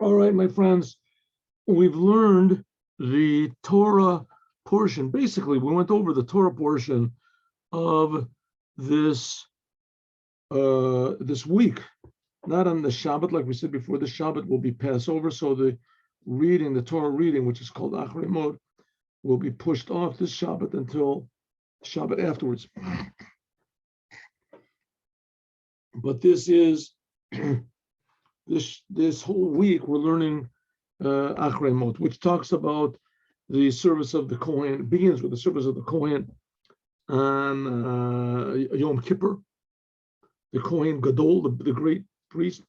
All right, my friends, we've learned the Torah portion. Basically, we went over the Torah portion of this this week. Not on the Shabbat, like we said before. The Shabbat will be Passover, so the Torah reading, which is called Achrei Mot, will be pushed off this Shabbat until Shabbat afterwards. But this is this whole week we're learning Achrei Mot, which talks about the service of the Kohen. It begins with the service of the Kohen on Yom Kippur. The Kohen Gadol, the great priest,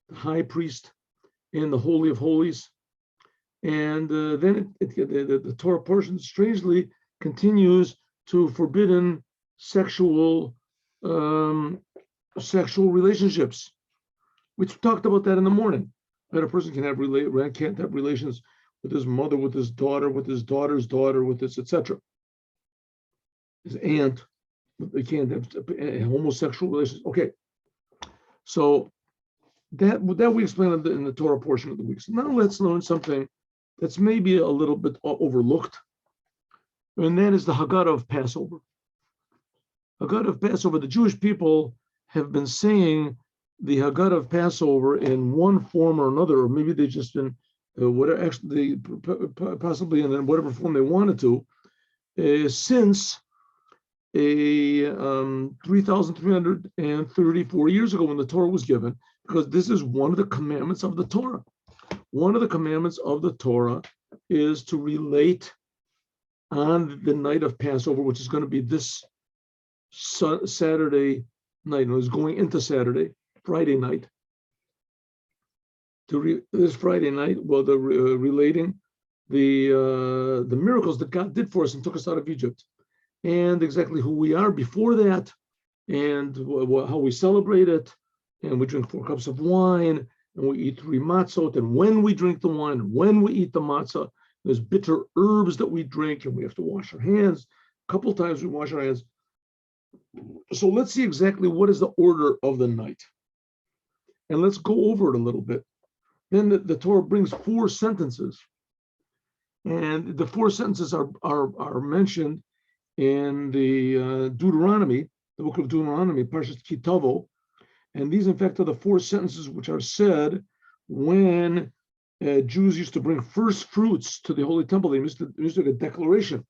the high priest, in the Holy of Holies. And then the Torah portion strangely continues to forbidden sexual relationships. We talked about that in the morning. That a person can't have relations with his mother, with his daughter, with his daughter's daughter, with his etc. His aunt. They can't have homosexual relations. Okay, so that we explained in the Torah portion of the week. So now let's learn something that's maybe a little bit overlooked, and that is the Hagadah of Passover. Hagadah of Passover. The Jewish people have been saying the Hagadah of Passover in one form or another, or maybe they've just been possibly in whatever form they wanted to, since 3,334 years ago when the Torah was given, because this is one of the commandments of the Torah. One of the commandments of the Torah is to relate on the night of Passover, which is going to be this Saturday night. It's going into Friday night. This Friday night, well, relating the miracles that God did for us and took us out of Egypt, and exactly who we are before that, and how we celebrate it, and we drink 4 cups of wine, and we eat 3 matzot, and when we drink the wine, and when we eat the matzah, there's bitter herbs that we drink, and we have to wash our hands. A couple times we wash our hands. So let's see exactly what is the order of the night. And let's go over it a little bit. Then the Torah brings 4 sentences. And the 4 sentences are mentioned in the Deuteronomy, the book of Deuteronomy, Parashat Ki Tavo. And these, in fact, are the 4 sentences which are said when Jews used to bring first fruits to the Holy Temple. They used to make a declaration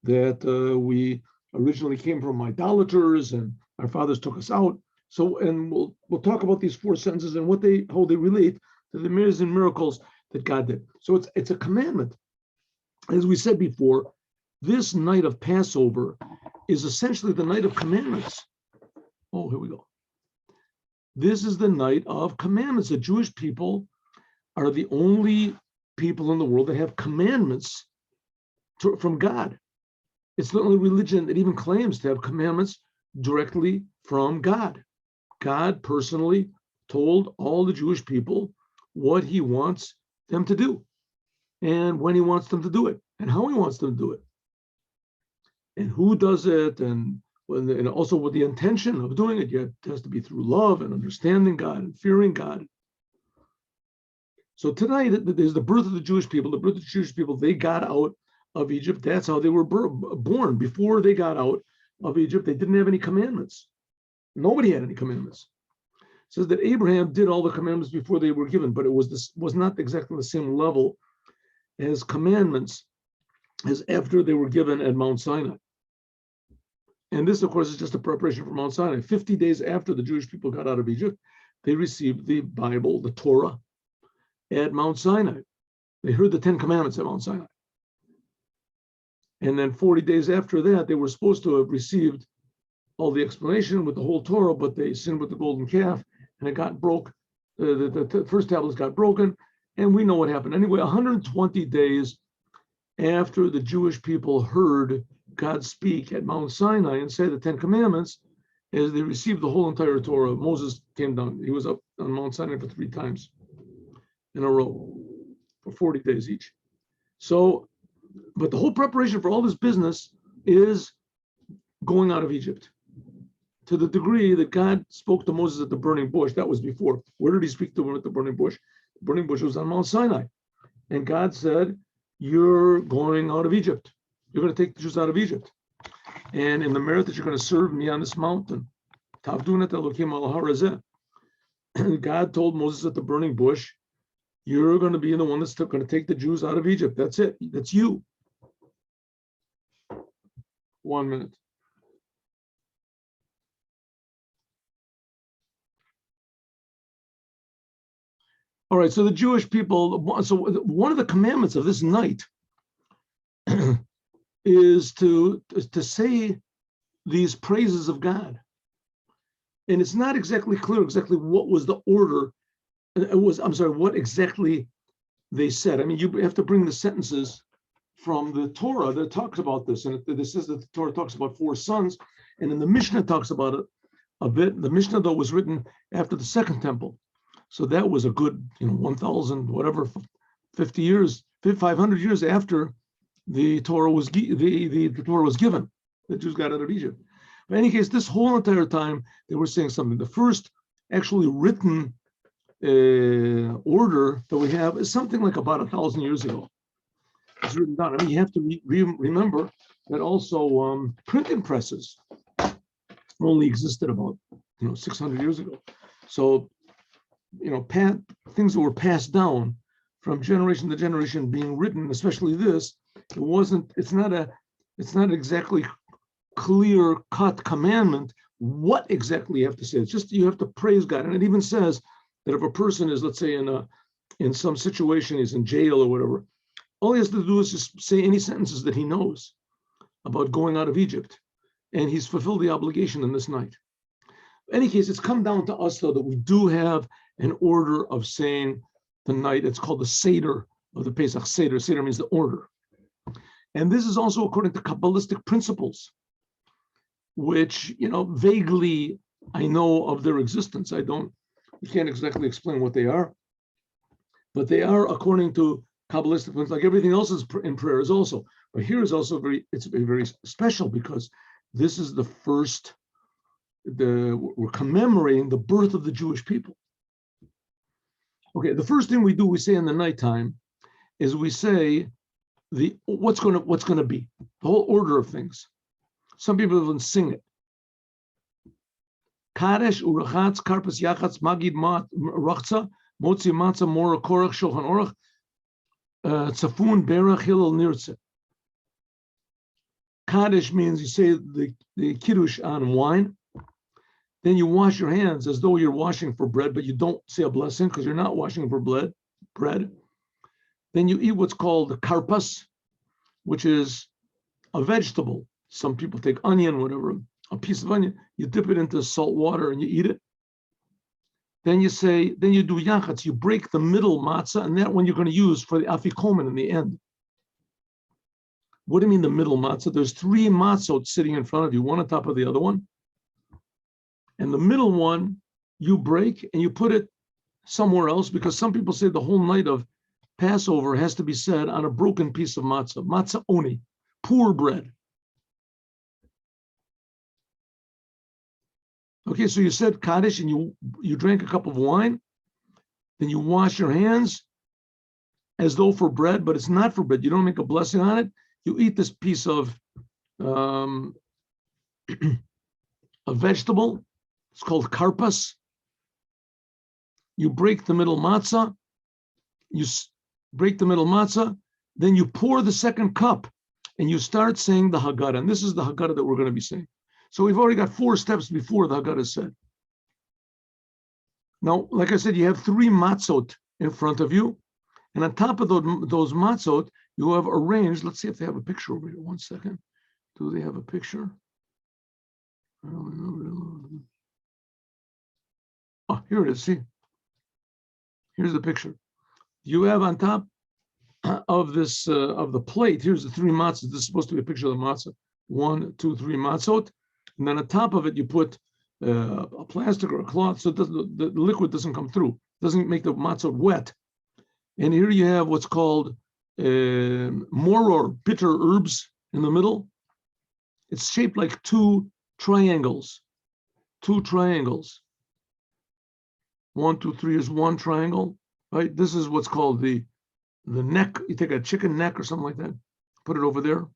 that we originally came from idolaters and our fathers took us out. So, and we'll talk about these 4 sentences and how they relate to the amazing miracles that God did. So it's a commandment. As we said before, this night of Passover is essentially the night of commandments. Oh, here we go. This is the night of commandments. The Jewish people are the only people in the world that have commandments from God. It's the only religion that even claims to have commandments directly from God. God personally told all the Jewish people what he wants them to do and when he wants them to do it and how he wants them to do it and who does it and also with the intention of doing it. It has to be through love and understanding God and fearing God. So tonight there's the birth of the Jewish people. The birth of the Jewish people, they got out of Egypt. That's how they were born. Before they got out of Egypt, they didn't have any commandments. Nobody had any commandments. It says that Abraham did all the commandments before they were given, but it was not exactly the same level as commandments as after they were given at Mount Sinai. And this, of course, is just a preparation for Mount Sinai. 50 days after the Jewish people got out of Egypt, they received the Bible, the Torah, at Mount Sinai. They heard the 10 commandments at Mount Sinai. And then 40 days after that, they were supposed to have received all the explanation with the whole Torah, but they sinned with the golden calf, and it got broke. The first tablets got broken, and we know what happened. Anyway, 120 days after the Jewish people heard God speak at Mount Sinai and say the 10 commandments, as they received the whole entire Torah, Moses came down. He was up on Mount Sinai for 3 times in a row for 40 days each. So, but the whole preparation for all this business is going out of Egypt. To the degree that God spoke to Moses at the burning bush, that was before. Where did he speak to him at the burning bush? burning bush was on Mount Sinai. And God said, you're going out of Egypt. You're going to take the Jews out of Egypt. And in the merit that you're going to serve me on this mountain, God told Moses at the burning bush, you're going to be the one that's going to take the Jews out of Egypt. That's it. That's you. 1 minute. All right, so the Jewish people, so one of the commandments of this night is to say these praises of God. And it's not exactly clear exactly what was the order. What exactly they said. I mean, you have to bring the sentences from the Torah that talks about this. And this says that the Torah talks about 4 sons, and then the Mishnah talks about it a bit. The Mishnah, though, was written after the Second Temple. So that was a good, 1,000, whatever, 50 years, 500 years after the Torah was the Torah was given. The Jews got out of Egypt. But in any case, this whole entire time, they were saying something. The first actually written order that we have is something like about 1,000 years ago. It's written down. I mean, you have to remember that also printing presses only existed about 600 years ago. So things that were passed down from generation to generation being written, especially this, it's not exactly clear cut commandment what exactly you have to say. It's just you have to praise God. And it even says that if a person is, let's say, in some situation, he's in jail or whatever, all he has to do is just say any sentences that he knows about going out of Egypt, and he's fulfilled the obligation in this night. In any case, it's come down to us, though, that we do have an order of saying the night. It's called the Seder of the Pesach. Seder means the order. And this is also according to Kabbalistic principles, which, vaguely I know of their existence. We can't exactly explain what they are, but they are according to Kabbalistic principles, like everything else is in prayers also. But here is also it's very special because this is the first, we're commemorating the birth of the Jewish people. Okay, the first thing we say in the nighttime is we say what's going to be, the whole order of things. Some people even sing it. Kadesh urachatz karpas yachatz magid rachza motzi matza mora korach shulchan orach tzafun berach hillel nirtze. Kadesh means you say the kiddush on wine. Then you wash your hands as though you're washing for bread, but you don't say a blessing because you're not washing for bread. Then you eat what's called the karpas, which is a vegetable. Some people take onion, whatever, a piece of onion, you dip it into salt water and you eat it. Then you do yachatz, you break the middle matzah, and that one you're going to use for the afikomen in the end. What do you mean the middle matzah? There's 3 matzot sitting in front of you, one on top of the other one. And the middle one, you break and you put it somewhere else, because some people say the whole night of Passover has to be said on a broken piece of matzah, matzah oni, poor bread. Okay, so you said Kaddish and you drank a cup of wine, then you wash your hands as though for bread, but it's not for bread. You don't make a blessing on it. You eat this piece of a vegetable. It's called karpas. You break the middle matzah. Then you pour the second cup and you start saying the Hagadah. And this is the Hagadah that we're going to be saying. So we've already got 4 steps before the Hagadah is said. Now, like I said, you have 3 matzot in front of you. And on top of those matzot, you have arranged, let's see if they have a picture over here. 1 second. Do they have a picture? Oh, here it is. See, here's the picture. You have on top of this, of the plate, here's the 3 matzot. This is supposed to be a picture of the matzah. 1, 2, 3 matzot. And then on top of it, you put a plastic or a cloth so the liquid doesn't come through, doesn't make the matzot wet. And here you have what's called moror, bitter herbs in the middle. It's shaped like 2 triangles. 2 triangles. 1, 2, 3 is 1 triangle. right? This is what's called the neck. You take a chicken neck or something like that, put it over there.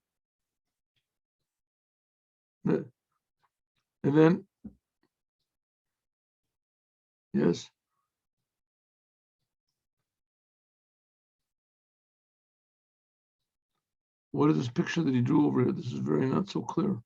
And then, yes. What is this picture that he drew over here? This is very not so clear.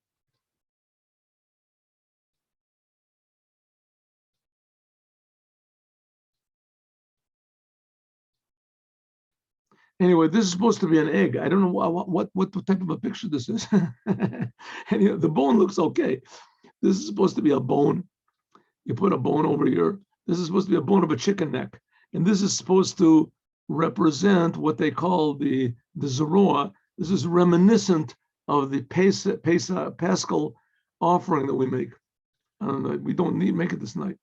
Anyway, this is supposed to be an egg. I don't know what type of a picture this is. And the bone looks okay. This is supposed to be a bone. You put a bone over here. This is supposed to be a bone of a chicken neck. And this is supposed to represent what they call the Zeroah. This is reminiscent of the Paschal offering that we make. We don't need to make it this night.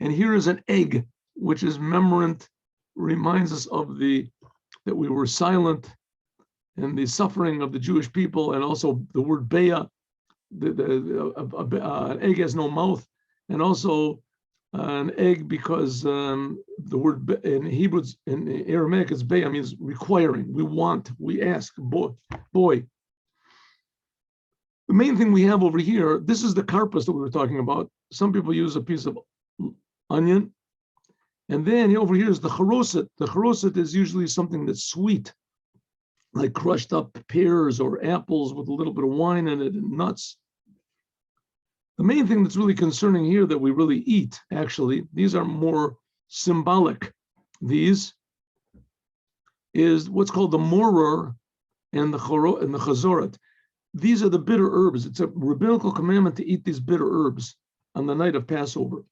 And here is an egg, which is memorant, reminds us of that we were silent in the suffering of the Jewish people, and also the word beya, an egg has no mouth, and also an egg because the word in Hebrew, in Aramaic, is beya, means requiring, we want, we ask, boy. The main thing we have over here, this is the karpas that we were talking about. Some people use a piece of onion. And then over here is the charoset. The charoset is usually something that's sweet, like crushed up pears or apples with a little bit of wine in it and nuts. The main thing that's really concerning here that we really eat, actually, these are more symbolic. These is what's called the moror and the chazoret. These are the bitter herbs. It's a rabbinical commandment to eat these bitter herbs on the night of Passover.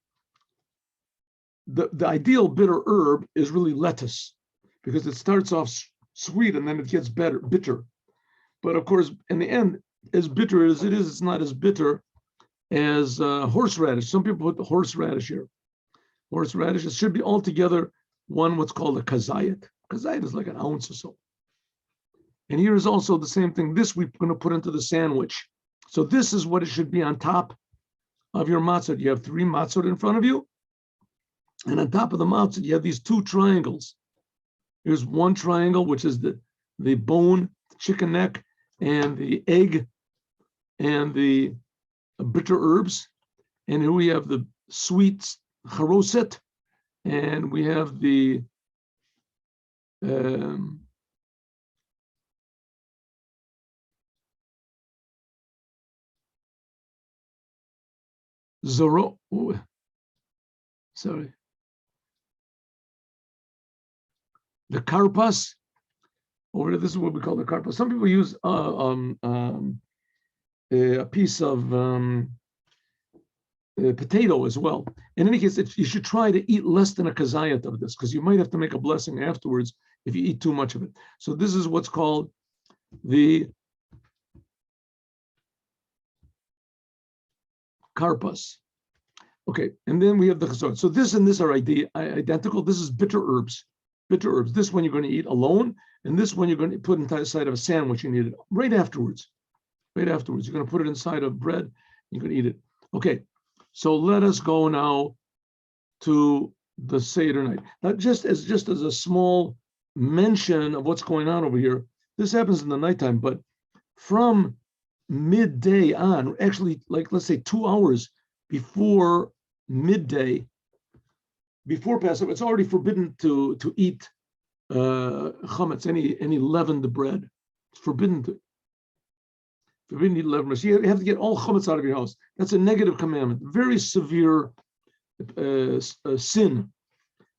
The ideal bitter herb is really lettuce, because it starts off sweet and then it gets bitter. But of course, in the end, as bitter as it is, it's not as bitter as horseradish. Some people put the horseradish here. Horseradish, it should be altogether what's called a kazayit. Kazayit is like an ounce or so. And here is also the same thing. This we're going to put into the sandwich. So this is what it should be on top of your matzot. You have 3 matzot in front of you. And on top of the matzot, you have these 2 triangles. Here's one triangle, which is the bone, the chicken neck, and the egg, and the bitter herbs. And here we have the sweet charoset, and we have the zoro. Sorry. The karpas. Over there, this is what we call the karpas. Some people use a piece of potato as well. In any case, you should try to eat less than a kazayat of this, because you might have to make a blessing afterwards if you eat too much of it. So this is what's called the karpas. Okay, and then we have the chazor. So this and this are identical. This is bitter herbs. Bitter herbs. This one you're going to eat alone, and this one you're going to put inside of a sandwich. You need it right afterwards. Right afterwards, you're going to put it inside of bread. You're going to eat it. Okay, so let us go now to the Seder night. Now, just as a small mention of what's going on over here. This happens in the nighttime, but from midday on, actually, like let's say 2 hours before midday, before Passover, it's already forbidden to eat chametz, any leavened bread. It's forbidden to eat leavened bread. So you have to get all chametz out of your house. That's a negative commandment, very severe sin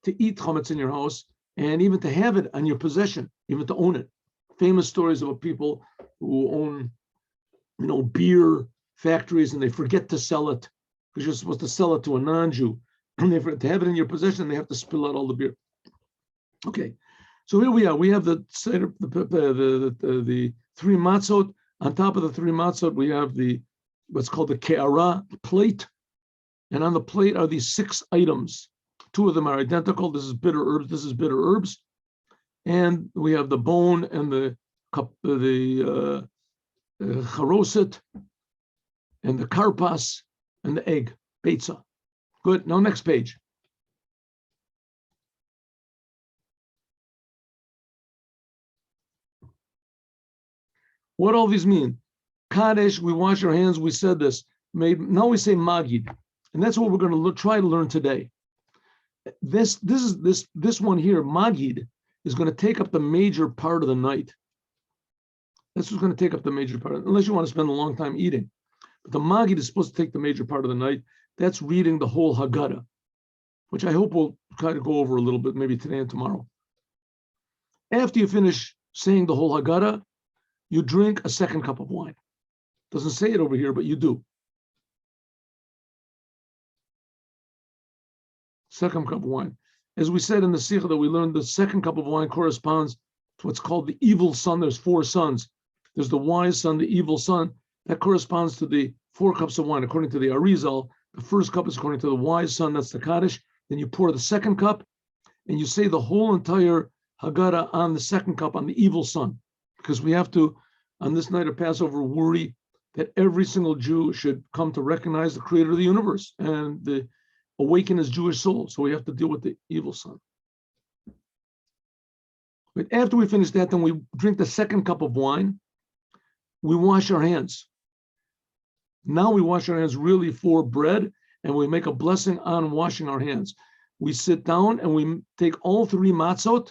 to eat chametz in your house, and even to have it on your possession, even to own it. Famous stories about people who own, beer factories, and they forget to sell it because you're supposed to sell it to a non-Jew. And to have it in your possession, they have to spill out all the beer. Okay, so here we are. We have the 3 matzot. On top of the 3 matzot, we have what's called the ke'ara plate, and on the plate are these 6 items. 2 of them are identical. This is bitter herbs. This is bitter herbs, and we have the bone and the charoset and the karpas and the egg, beitza. Good. Now next page. What all these mean? Kadesh, we wash our hands. We said this. Now we say Magid, and that's what we're going to try to learn today. This one here, Magid, is going to take up the major part of the night. This is going to take up the major part, unless you want to spend a long time eating. But the Magid is supposed to take the major part of the night. That's reading the whole Hagadah, which I hope we'll try to go over a little bit, maybe today and tomorrow. After you finish saying the whole Hagadah, you drink a second cup of wine. Doesn't say it over here, but you do. Second cup of wine. As we said in the Sikha that we learned, the second cup of wine corresponds to what's called the evil son. There's 4 sons. There's the wise son, the evil son. That corresponds to the 4 cups of wine. According to the Arizal, the first cup is according to the wise son, that's the Kaddish. Then you pour the second cup, and you say the whole entire Hagadah on the second cup, on the evil son. Because we have to, on this night of Passover, worry that every single Jew should come to recognize the creator of the universe and awaken his Jewish soul. So we have to deal with the evil son. But after we finish that, then we drink the second cup of wine. We wash our hands. Now we wash our hands really for bread, and we make a blessing on washing our hands. We sit down and we take all 3 matzot.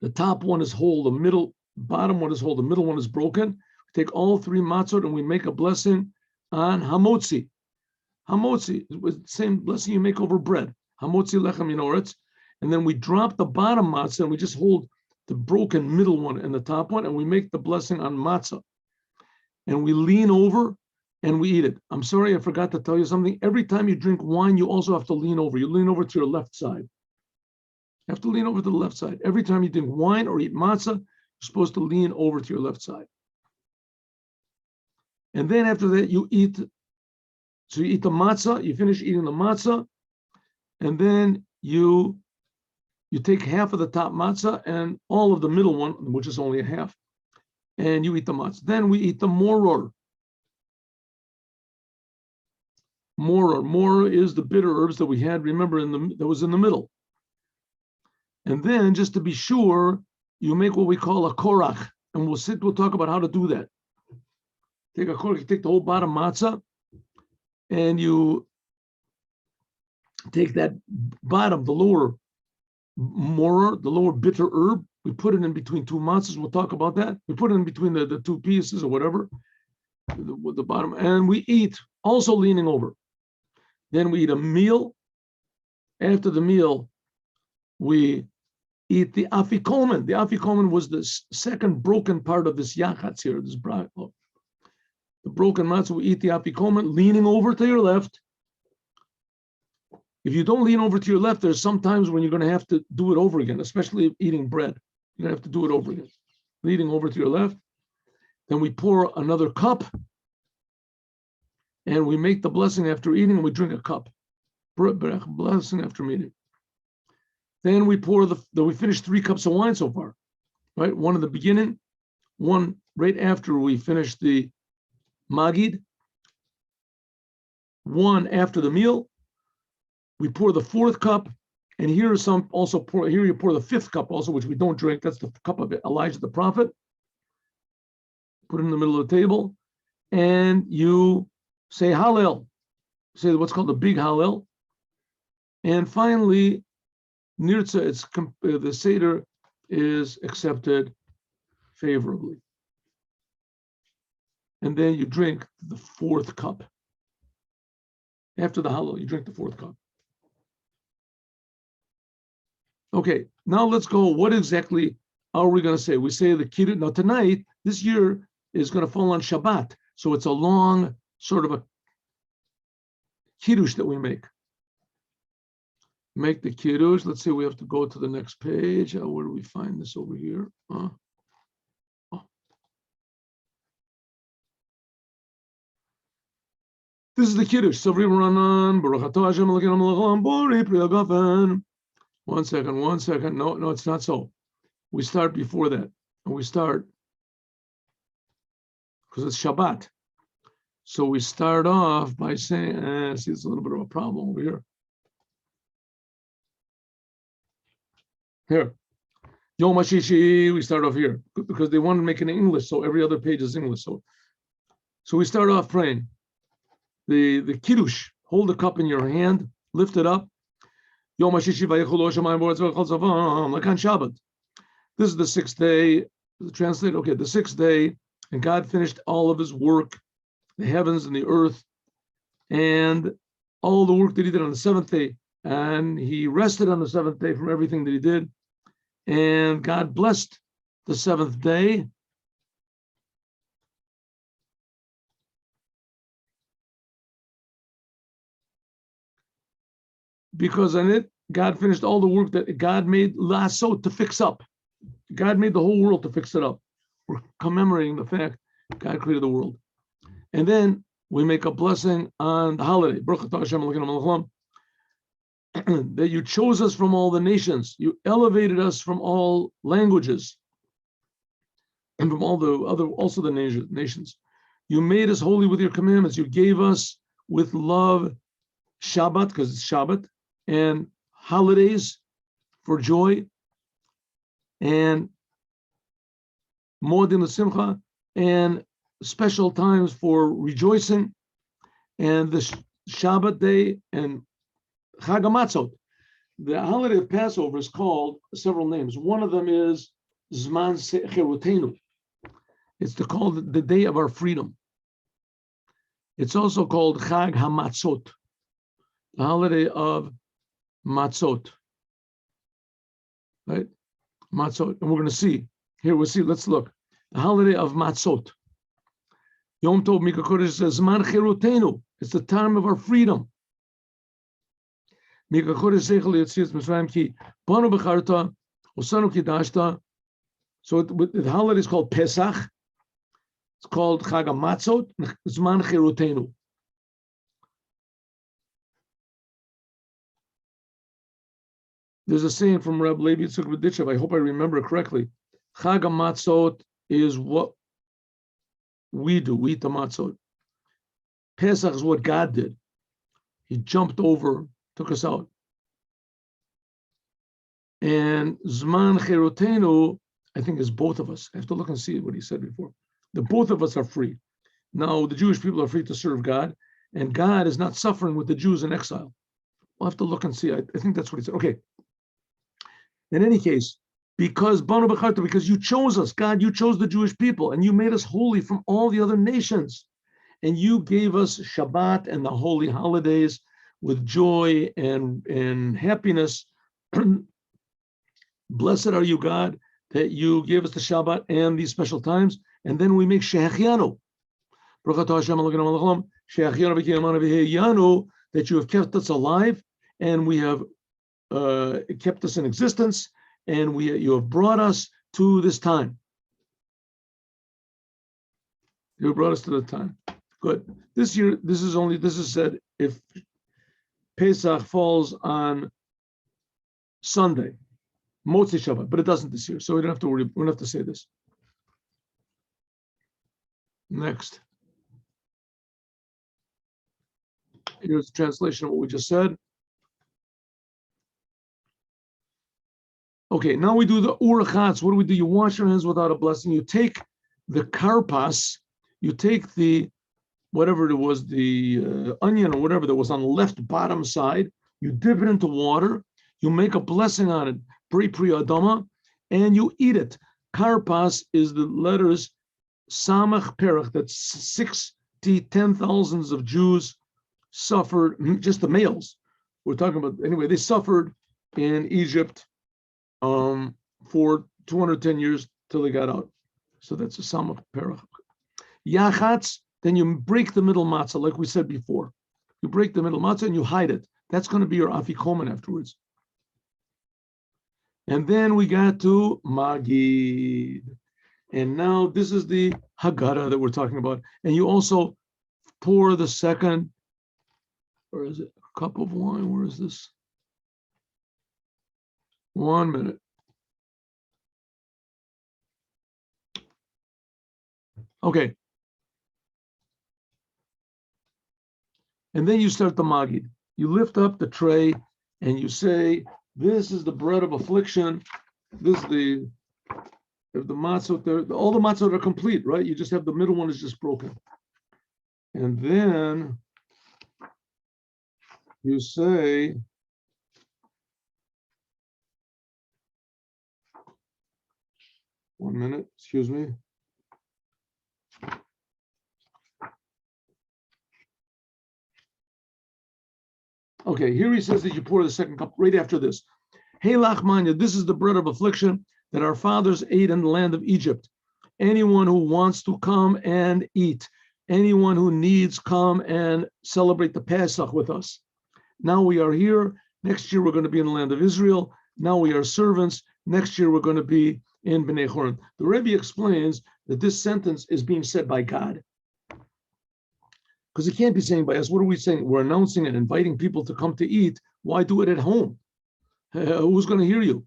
The top one is whole, the bottom one is whole, the middle one is broken. We take all 3 matzot and we make a blessing on hamotzi. Hamotzi is the same blessing you make over bread. Hamotzi lechem minoretz. And then we drop the bottom matzah and we just hold the broken middle one and the top one, and we make the blessing on matzah. And we lean over and we eat it. I'm sorry, I forgot to tell you something. Every time you drink wine, you also have to lean over. You lean over to your left side. You have to lean over to the left side. Every time you drink wine or eat matzah, you're supposed to lean over to your left side. And then after that, you eat. So you eat the matzah, you finish eating the matzah, and then you take half of the top matzah and all of the middle one, which is only a half, and you eat the matzah. Then we eat the moror. Moror is the bitter herbs that we had, remember, that was in the middle. And then, just to be sure, you make what we call a korach, and we'll talk about how to do that. Take a korach, you take the whole bottom matzah, and you take that bottom, the lower moror, the lower bitter herb, we put it in between 2 matzahs. We'll talk about that. We put it in between the 2 pieces or whatever, the bottom, and we eat, also leaning over. Then we eat a meal. After the meal, we eat the afikomen. The afikomen was the second broken part of this yachatz here, this the broken matzah. We eat the afikomen, leaning over to your left. If you don't lean over to your left, there's some times when you're going to have to do it over again, especially eating bread. You're going to have to do it over again. Leaning over to your left. Then we pour another cup, and we make the blessing after eating, and we drink a cup. Blessing after eating. Then we we finish 3 cups of wine so far, right? 1 in the beginning, 1 right after we finish the magid, 1 after the meal. We pour the 4th cup, and here you pour the 5th cup also, which we don't drink. That's the cup of Elijah the prophet. Put it in the middle of the table, and you say Hallel, say what's called the big Hallel. And finally, Nirtza, the Seder is accepted favorably. And then you drink the 4th cup. After the Hallel, you drink the 4th cup. Okay, now let's go. What exactly are we going to say? We say the Kiddush. Now tonight, this year is going to fall on Shabbat. So it's a long sort of a Kiddush that we make. Make the Kiddush. Let's see, we have to go to the next page. Where do we find this over here? This is the Kiddush. One second. No, it's not so. We start before that. And we start, because it's Shabbat. So we start off by saying, see, it's a little bit of a problem over here. Here. Yom HaShishi, we start off here because they want to make it in English, so every other page is English. So we start off praying. The Kiddush, hold the cup in your hand, lift it up. Yom HaShishi vayechulu shamayim v'aretz v'chol tzavam l'kan Shabbat. This is the sixth day. Translate, okay, the sixth day, and God finished all of his work, the heavens and the earth, and all the work that he did on the seventh day. And he rested on the seventh day from everything that he did. And God blessed the seventh day. Because in it, God finished all the work that God made lasot to fix up. God made the whole world to fix it up. We're commemorating the fact God created the world. And then we make a blessing on the holiday. That you chose us from all the nations. You elevated us from all languages. And from all the other, also the nations. You made us holy with your commandments. You gave us with love Shabbat, because it's Shabbat, and holidays for joy, and Moedim L'Simcha, and special times for rejoicing, and the Shabbat day, and Chag HaMatzot. The holiday of Passover is called several names. One of them is Zman Cherutenu. It's called the day of our freedom. It's also called Chag HaMatzot, the holiday of Matzot. Right? Matzot. And we're going to see. Here we'll see. Let's look. The holiday of Matzot. Yom Tov Mikra Kodesh says Zman Cherutenu. It's the time of our freedom. Mikra Kodesh Seichel Yetzias Mitzrayim Ki Banu Becharta Osanu Kidashta. So the holiday is called Pesach. It's called Chag HaMatzot, Zman Cherutenu. There's a saying from Reb Levi Yitzchak Berditchev, I hope I remember correctly. Chag HaMatzot is what we do, we eat the matzot. Pesach is what God did. He jumped over, took us out. And Zman Cherutenu, I think, is both of us. I have to look and see what he said before. The both of us are free. Now, the Jewish people are free to serve God, and God is not suffering with the Jews in exile. We'll have to look and see. I think that's what he said. Okay. In any case, because you chose us, God, you chose the Jewish people, and you made us holy from all the other nations, and you gave us Shabbat and the holy holidays with joy and happiness. Blessed are you, God, that you gave us the Shabbat and these special times, and then we make Shehechianu. That you have kept us alive, and we have kept us in existence, and you have brought us to this time. You brought us to the time. Good. This year, this is said if Pesach falls on Sunday, Motzi Shabbat, but it doesn't this year, so we don't have to worry. We don't have to say this. Next. Here's the translation of what we just said. Okay, now we do the urachatz. What do? You wash your hands without a blessing. You take the karpas, you take the, whatever it was, the onion or whatever that was on the left bottom side, you dip it into water, you make a blessing on it, pri adama, and you eat it. Karpas is the letters samach perach, that's 10,000s of Jews suffered, just the males. We're talking about, anyway, they suffered in Egypt for 210 years till they got out. So that's a samach perach. Yachatz, then you break the middle matzah, like we said before. You break the middle matzah and you hide it. That's going to be your afikomen afterwards. And then we got to Magid. And now this is the Hagadah that we're talking about. And you also pour the second, or is it a cup of wine? Where is this? 1 minute. Okay. And then you start the Magid. You lift up the tray and you say, this is the bread of affliction. This is if the matzot there, all the matzot are complete, right? You just have the middle one is just broken. And then you say, one minute, excuse me. Okay, here he says that you pour the second cup right after this. Hey Lachmanya, this is the bread of affliction that our fathers ate in the land of Egypt. Anyone who wants to come and eat, anyone who needs, come and celebrate the Pesach with us. Now we are here. Next year we're going to be in the land of Israel. Now we are servants. Next year we're going to be in Bnei Choron. The Rebbe explains that this sentence is being said by God. Because it can't be saying by us. What are we saying? We're announcing and inviting people to come to eat. Why do it at home? Who's going to hear you?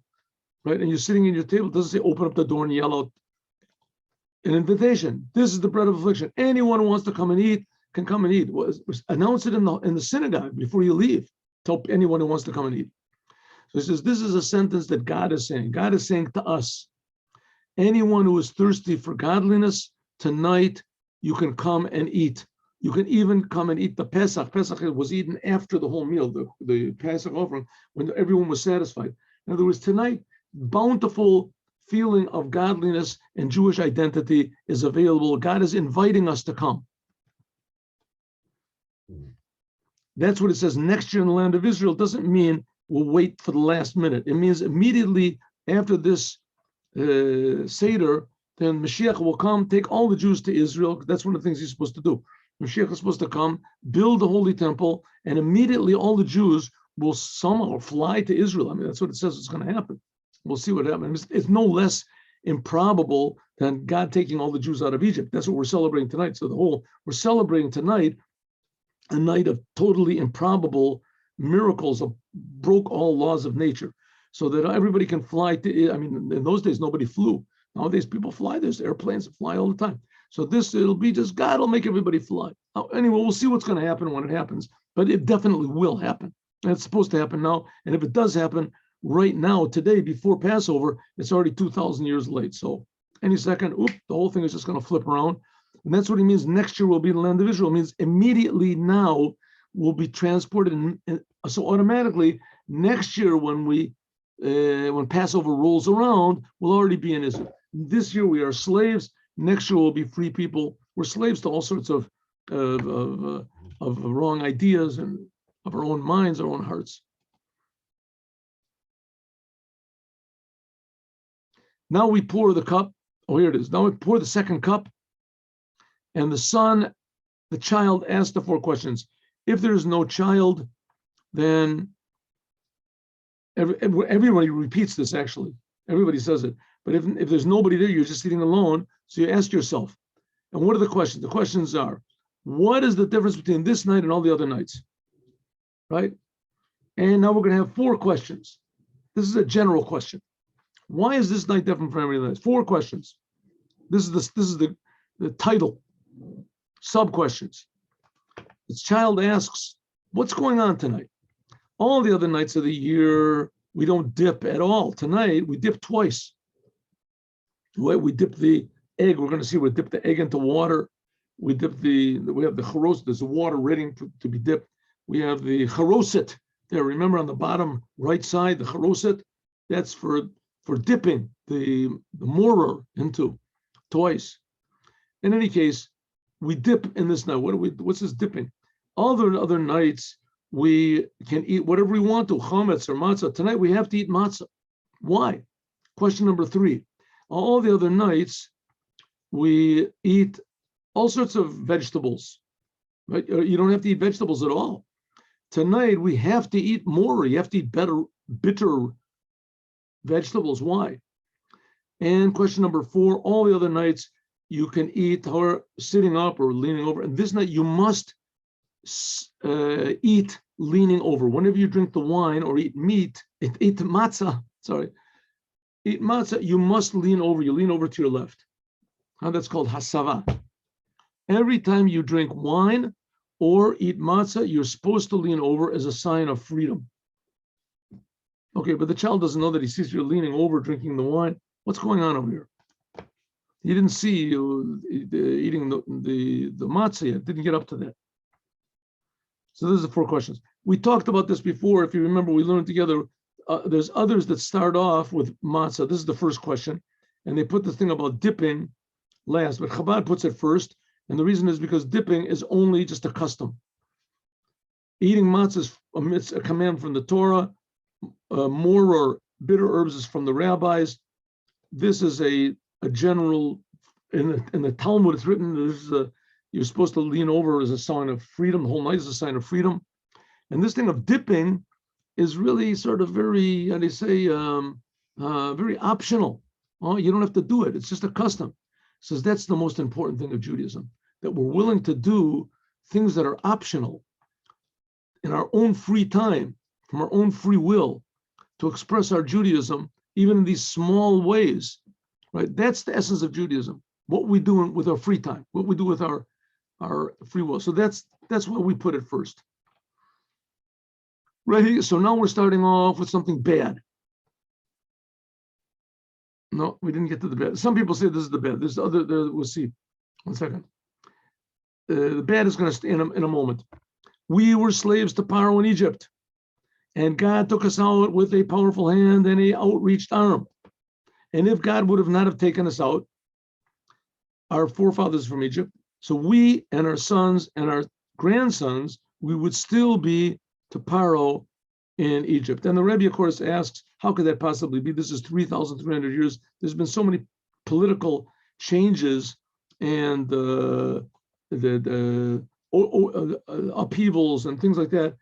Right? And you're sitting in your table. It doesn't say open up the door and yell out an invitation. This is the bread of affliction. Anyone who wants to come and eat can come and eat. Announce it in the synagogue before you leave. Tell anyone who wants to come and eat. So he says, this is a sentence that God is saying. God is saying to us, anyone who is thirsty for godliness, tonight you can come and eat. You can even come and eat the Pesach. Pesach was eaten after the whole meal, the Pesach offering, when everyone was satisfied. In other words, tonight, bountiful feeling of godliness and Jewish identity is available. God is inviting us to come. That's what it says. Next year in the land of Israel doesn't mean we'll wait for the last minute. It means immediately after this Seder, then Mashiach will come, take all the Jews to Israel. That's one of the things he's supposed to do. Mashiach is supposed to come, build the Holy Temple, and immediately all the Jews will somehow fly to Israel. I mean, that's what it says is going to happen. We'll see what happens. It's no less improbable than God taking all the Jews out of Egypt. That's what we're celebrating tonight. So we're celebrating tonight a night of totally improbable miracles that broke all laws of nature, so that everybody can fly to. I mean, in those days nobody flew. Nowadays people fly. There's airplanes that fly all the time. So it'll be just God will make everybody fly. Anyway, we'll see what's going to happen when it happens, but it definitely will happen. And it's supposed to happen now. And if it does happen right now, today, before Passover, it's already 2,000 years late. So any second, the whole thing is just going to flip around. And that's what he means. Next year we'll be in the land of Israel. It means immediately now we'll be transported. And so automatically next year when Passover rolls around, we'll already be in Israel. This year we are slaves. Next year we'll be free people. We're slaves to all sorts of wrong ideas and of our own minds, our own hearts. Now we pour the cup. Oh, here it is. Now we pour the second cup. And the child asked the 4 questions. If there's no child, then everybody repeats this, actually. Everybody says it. But if there's nobody there, you're just sitting alone. So you ask yourself, and what are the questions? The questions are, what is the difference between this night and all the other nights? Right? And now we're going to have 4 questions. This is a general question. Why is this night different from every other night? 4 questions. This is the title. Sub-questions. The child asks, what's going on tonight? All the other nights of the year, we don't dip at all. Tonight, we dip twice. We dip the egg. We're going to see we dip the egg into water. We have the charos. There's the water ready to be dipped. We have the charoset there. Remember on the bottom right side, the charoset. That's for dipping the morer into twice. In any case, we dip in this night. What's this dipping? All the other nights we can eat whatever we want to, chametz or matzah. Tonight we have to eat matzah. Why? Question number 3. All the other nights we eat all sorts of vegetables. Right? You don't have to eat vegetables at all. Tonight we have to eat more. You have to eat bitter vegetables. Why? And question number 4, all the other nights you can eat or sitting up or leaning over. And this night you must eat leaning over. Whenever you drink the wine or eat meat, eat matzah, you must lean over. You lean over to your left. That's called hasava. Every time you drink wine or eat matzah, you're supposed to lean over as a sign of freedom. Okay, but the child doesn't know that he sees you're leaning over, drinking the wine. What's going on over here? He didn't see you eating the matzah yet, didn't get up to that. So those are the 4 questions. We talked about this before. If you remember, we learned together. There's others that start off with matzah. This is the first question. And they put the thing about dipping last, but Chabad puts it first. And the reason is because dipping is only just a custom. Eating matzah is a command from the Torah. More or bitter herbs is from the rabbis. This is a general, in the Talmud, it's written, this is you're supposed to lean over as a sign of freedom. The whole night is a sign of freedom. And this thing of dipping is really sort of very, how do you say, very optional. You don't have to do it. It's just a custom. It says that's the most important thing of Judaism, that we're willing to do things that are optional in our own free time, from our own free will, to express our Judaism, even in these small ways, right? That's the essence of Judaism. What we do with our free time, what we do with our free will. So that's why we put it first. Right. So now we're starting off with something bad. No, we didn't get to the bad. Some people say this is the bad. There's other. We'll see. 1 second. The bad is going to stay in a moment. We were slaves to Pharaoh in Egypt, and God took us out with a powerful hand and a outreached arm. And if God would have not have taken us out, our forefathers from Egypt, so we and our sons and our grandsons, we would still be to Pharaoh in Egypt. And the Rebbe, of course, asks, how could that possibly be? This is 3,300 years. There's been so many political changes and upheavals and things like that.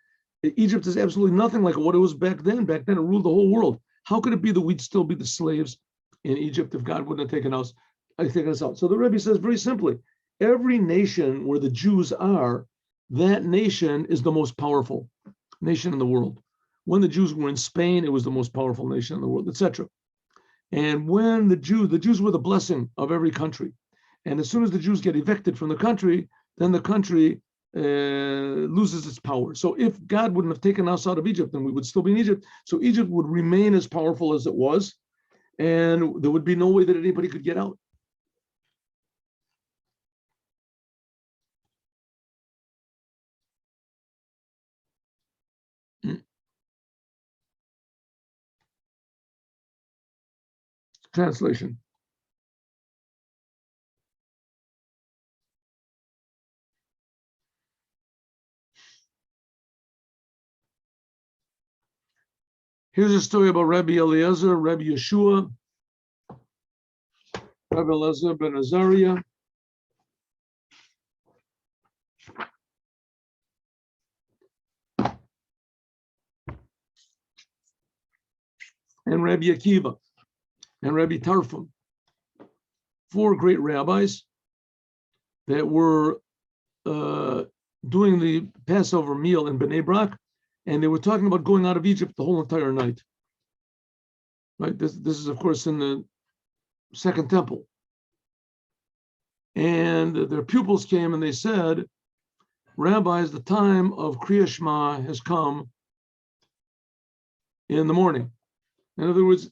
Egypt is absolutely nothing like what it was back then. Back then, it ruled the whole world. How could it be that we'd still be the slaves in Egypt if God wouldn't have taken us out? So the Rebbe says very simply, every nation where the Jews are, that nation is the most powerful nation in the world. When the Jews were in Spain, it was the most powerful nation in the world, etc. And when the Jews were the blessing of every country. And as soon as the Jews get evicted from the country, then the country loses its power. So if God wouldn't have taken us out of Egypt, then we would still be in Egypt. So Egypt would remain as powerful as it was, and there would be no way that anybody could get out. Translation. Here's a story about Rabbi Eliezer, Rabbi Yeshua, Rabbi Eliezer ben Azariah. And Rabbi Akiva and Rabbi Tarfon, 4 great rabbis that were doing the Passover meal in Bnei Brak, and they were talking about going out of Egypt the whole entire night. Right? This is, of course, in the Second Temple. And their pupils came and they said, rabbis, the time of Kriya Shema has come in the morning. In other words,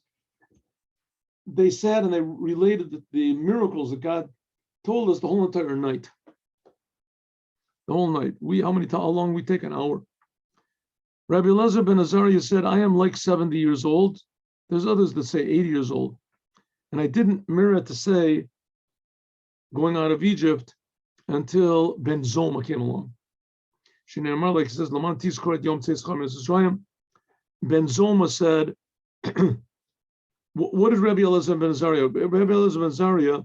they sat and they related the miracles that God told us the whole entire night. The whole night. How long we take? An hour. Rabbi Eliezer ben Azariah said, I am like 70 years old. There's others that say 80 years old. And I didn't merit to say going out of Egypt until Ben Zoma came along. Like he says, Ben Zoma said, what did Rabbi Eliezer ben Azariah? Rabbi Eliezer ben Azariah,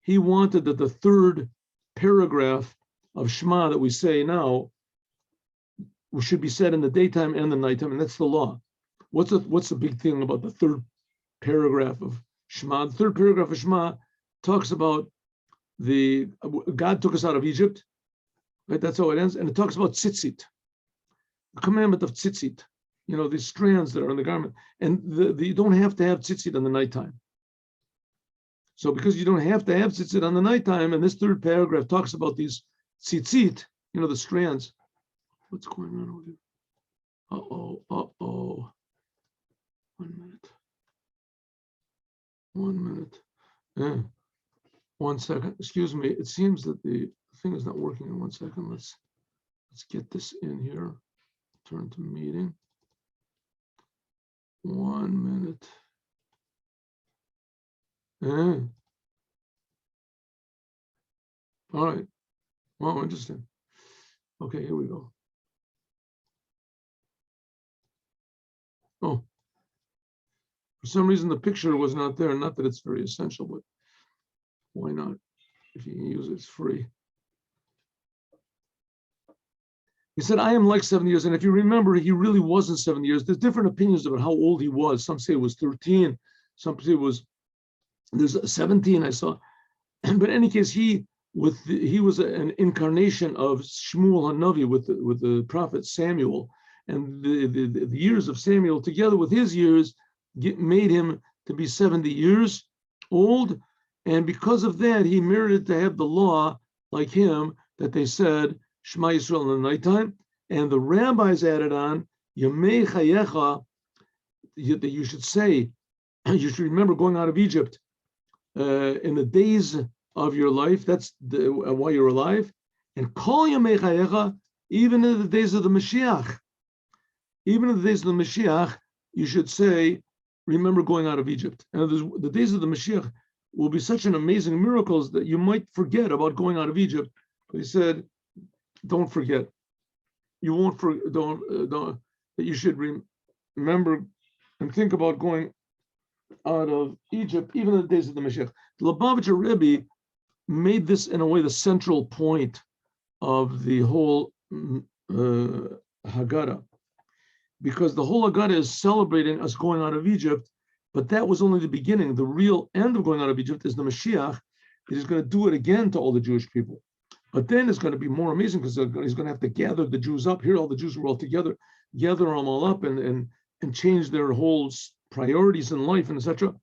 he wanted that the 3rd paragraph of Shema that we say now should be said in the daytime and the nighttime, and that's the law. What's the big thing about the 3rd paragraph of Shema? The 3rd paragraph of Shema talks about God took us out of Egypt, right? That's how it ends, and it talks about tzitzit, the commandment of tzitzit. These strands that are in the garment, and you don't have to have tzitzit on the nighttime. So because you don't have to have tzitzit on the nighttime, and this 3rd paragraph talks about these tzitzit, the strands. What's going on over here? Uh-oh. 1 second. Excuse me. It seems that the thing is not working in 1 second. Let's get this in here. Turn to meeting. 1 minute. All right. Well, interesting. Okay, here we go. Oh, for some reason the picture was not there. Not that it's very essential, but why not? If you can use it, it's free. He said, I am like 7 years. And if you remember, he really wasn't 7 years. There's different opinions about how old he was. Some say it was 13. Some say it was, there's 17 I saw. But in any case, he was an incarnation of Shmuel HaNavi with the prophet Samuel. And the years of Samuel together with his years made him to be 70 years old. And because of that, he merited to have the law like him that they said, Shema Yisrael in the nighttime. And the rabbis added on, Yemei Chayecha, that you should say, you should remember going out of Egypt in the days of your life, that's while you're alive. And Kol Yemei Chayecha, even in the days of the Mashiach. Even in the days of the Mashiach, you should say, remember going out of Egypt. And the days of the Mashiach will be such an amazing miracles that you might forget about going out of Egypt. But he said, don't forget. You won't that you should remember and think about going out of Egypt, even in the days of the Mashiach. The Lubavitcher Rebbe made this in a way the central point of the whole Hagadah, because the whole Hagadah is celebrating us going out of Egypt, but that was only the beginning. The real end of going out of Egypt is the Mashiach. He's going to do it again to all the Jewish people. But then it's going to be more amazing because he's going to have to gather the Jews up. Here, all the Jews were all together, gather them all up and change their whole priorities in life and etc.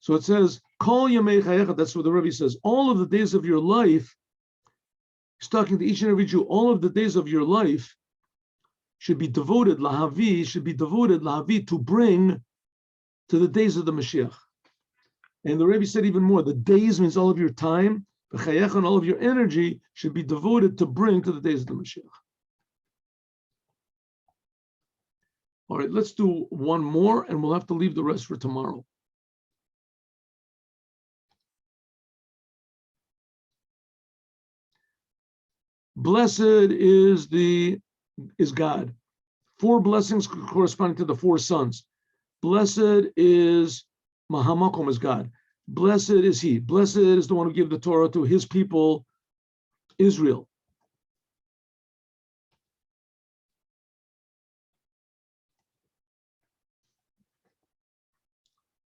So it says, Kol Yemei Chayecha, that's what the Rebbe says. All of the days of your life, he's talking to each and every Jew, all of the days of your life should be devoted, lahavi, to bring to the days of the Mashiach. And the Rebbe said even more, the days means all of your time, the Chayecha and all of your energy should be devoted to bring to the days of the Mashiach. All right, let's do one more and we'll have to leave the rest for tomorrow. Blessed is God. 4 blessings corresponding to the 4 sons. Blessed is Mahamakom is God. Blessed is he. Blessed is the one who gave the Torah to his people, Israel.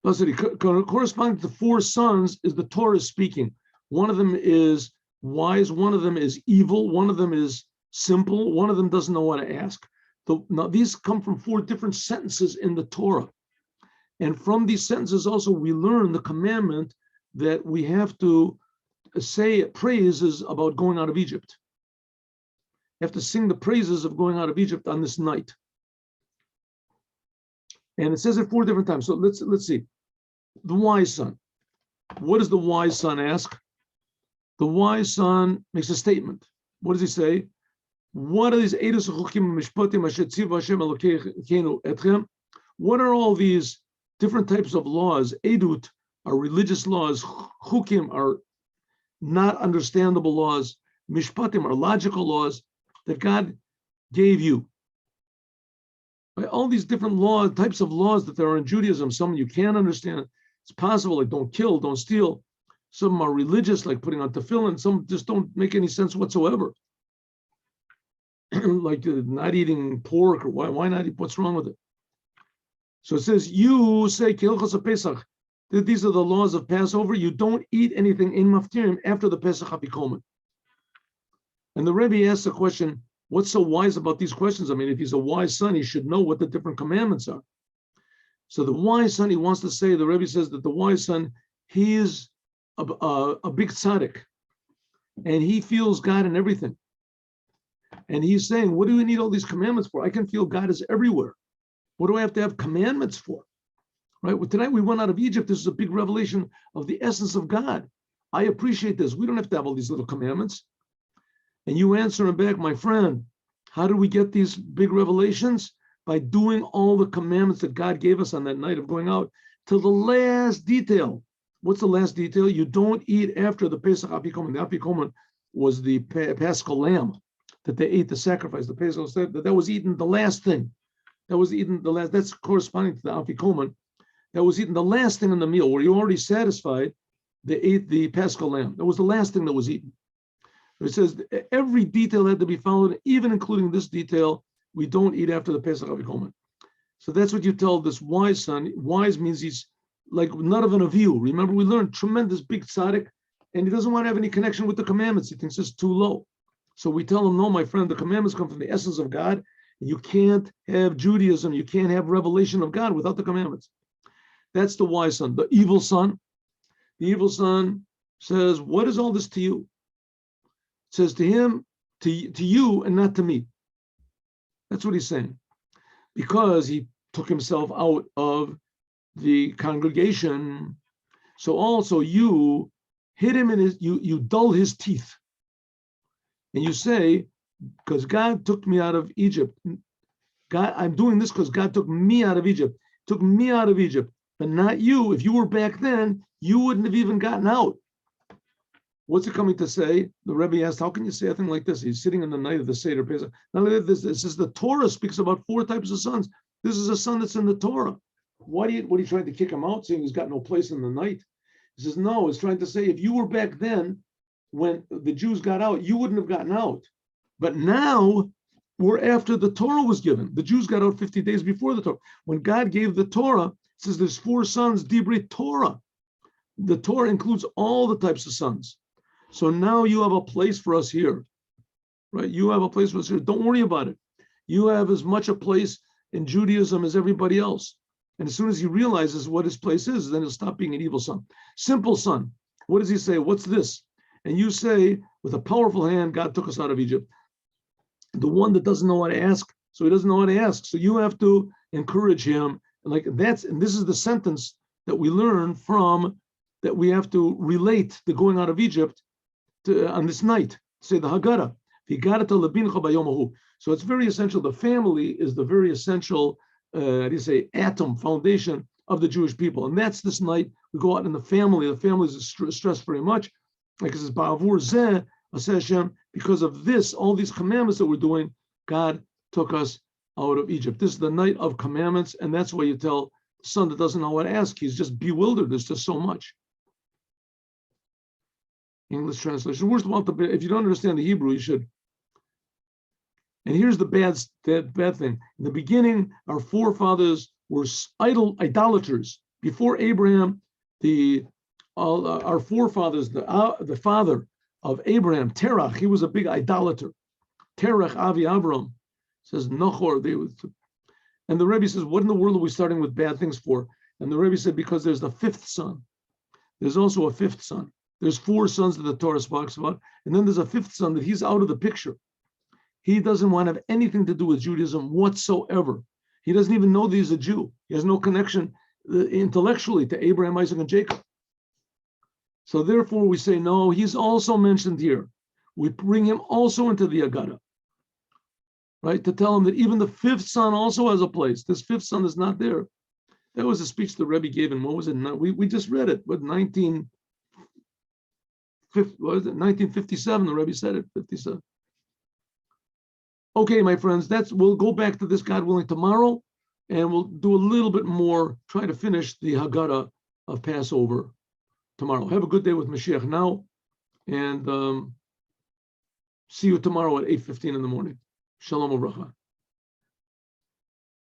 Blessed, corresponding to the 4 sons is the Torah speaking. One of them is wise, one of them is evil, one of them is simple, one of them doesn't know what to ask. Now these come from 4 different sentences in the Torah. And from these sentences also we learn the commandment that we have to say praises about going out of Egypt. You have to sing the praises of going out of Egypt on this night. And it says it 4 different times. So let's see. The wise son. What does the wise son ask? The wise son makes a statement. What does he say? What are these edus chukim mishpatim asher tziva Hashem Elokeinu etchem? What are all these different types of laws? Edut are religious laws. Chukim are not understandable laws. Mishpatim are logical laws that God gave you. Right? All these different types of laws that there are in Judaism. Some you can't understand. It's possible, like don't kill, don't steal. Some are religious, like putting on tefillin. Some just don't make any sense whatsoever. Like not eating pork, or why not eat? What's wrong with it? So it says, you say, Pesach, that these are the laws of Passover. You don't eat anything in Maftirim after the Pesach Hapikomen. And the Rebbe asks the question, what's so wise about these questions? I mean, if he's a wise son, he should know what the different commandments are. So the wise son, he wants to say, the Rebbe says that the wise son, he is a big tzaddik, and he feels God in everything. And he's saying, what do we need all these commandments for? I can feel God is everywhere. What do I have to have commandments for? right? Well, tonight we went out of Egypt. This is a big revelation of the essence of God. I appreciate this. We don't have to have all these little commandments. And you answer him back, my friend, how do we get these big revelations? By doing all the commandments that God gave us on that night of going out to the last detail. What's the last detail? You don't eat after the Pesach Afikomen. The Afikomen was the Paschal lamb that they ate, the sacrifice. The Pesach that was eaten the last thing. That was eaten the last. That's corresponding to the Afikomen. That was eaten the last thing in the meal. Where you're already satisfied, they ate the Paschal lamb. That was the last thing that was eaten. It says every detail had to be followed, even including this detail. We don't eat after the Pesach Afikomen. So that's what you tell this wise son. Wise means he's like none of an aviu. Remember, we learned tremendous big tzaddik, and he doesn't want to have any connection with the commandments. He thinks it's too low. So we tell him, no, my friend, the commandments come from the essence of God. And you can't have Judaism, you can't have revelation of God without the commandments. That's the wise son. The evil son says, what is all this to you? It says to him, to you and not to me. That's what he's saying. Because he took himself out of the congregation. So also you hit him in his, you dull his teeth. And you say, because God took me out of Egypt. God, I'm doing this because God took me out of Egypt. Took me out of Egypt, but not you. If you were back then, you wouldn't have even gotten out. What's it coming to say? The Rebbe asked, how can you say a thing like this? He's sitting in the night of the Seder Pesach. Not only this is the Torah speaks about 4 types of sons. This is a son that's in the Torah. What are you trying to kick him out, saying he's got no place in the night? He says, no, it's trying to say if you were back then, when the Jews got out, you wouldn't have gotten out. But now we're after the Torah was given. The Jews got out 50 days before the Torah. When God gave the Torah, it says there's 4 sons, Dibri Torah. The Torah includes all the types of sons. So now you have a place for us here, right? You have a place for us here. Don't worry about it. You have as much a place in Judaism as everybody else. And as soon as he realizes what his place is, then he'll stop being an evil son. Simple son. What does he say? What's this? And you say, with a powerful hand, God took us out of Egypt. The one that doesn't know how to ask, so he doesn't know how to ask. So you have to encourage him. And this is the sentence that we learn from, that we have to relate the going out of Egypt to, on this night. Say the Hagadah. So it's very essential. The family is the very essential, atom, foundation of the Jewish people. And that's this night. We go out in the family. The family is stressed very much. Like it says, Ba'avur zeh, Hashem, because of this, all these commandments that we're doing, God took us out of Egypt. This is the night of commandments, and that's why you tell the son that doesn't know what to ask. He's just bewildered. There's just so much. English translation. Worst of all, if you don't understand the Hebrew, you should. And here's the bad thing. In the beginning, our forefathers were idolaters. Before Abraham, our forefathers, the father of Abraham, Terach, he was a big idolater. Terach, Avi Avram, says Nachor. And the Rebbe says, what in the world are we starting with bad things for? And the Rebbe said, because there's the 5th son. There's also a 5th son. There's 4 sons that the Torah speaks about. And then there's a 5th son that he's out of the picture. He doesn't want to have anything to do with Judaism whatsoever. He doesn't even know that he's a Jew. He has no connection intellectually to Abraham, Isaac, and Jacob. So therefore we say, no, he's also mentioned here. We bring him also into the Hagadah, right? To tell him that even the 5th son also has a place. This 5th son is not there. That was a speech the Rebbe gave in, what was it? We just read it, but 1957, the Rebbe said it, 57. Okay, my friends, we'll go back to this, God willing, tomorrow, and we'll do a little bit more, try to finish the Hagadah of Passover tomorrow. Have a good day with Mashiach now, and see you tomorrow at 8:15 in the morning. Shalom uvracha.